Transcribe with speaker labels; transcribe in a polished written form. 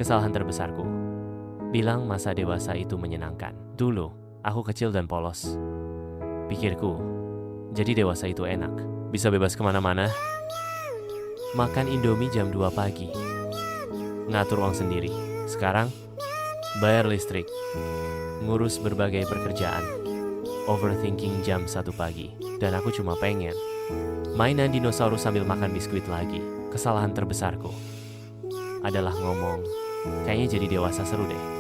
Speaker 1: Kesalahan terbesarku. Bilang masa dewasa itu menyenangkan. Dulu, aku kecil dan polos. Pikirku, jadi dewasa itu enak. Bisa bebas kemana-mana. Makan Indomie jam 2 pagi. Ngatur uang sendiri. Sekarang, bayar listrik. Ngurus berbagai pekerjaan. Overthinking jam 1 pagi. Dan aku cuma pengen mainan dinosaurus sambil makan biskuit lagi. Kesalahan terbesarku adalah ngomong, kayaknya jadi dewasa seru deh.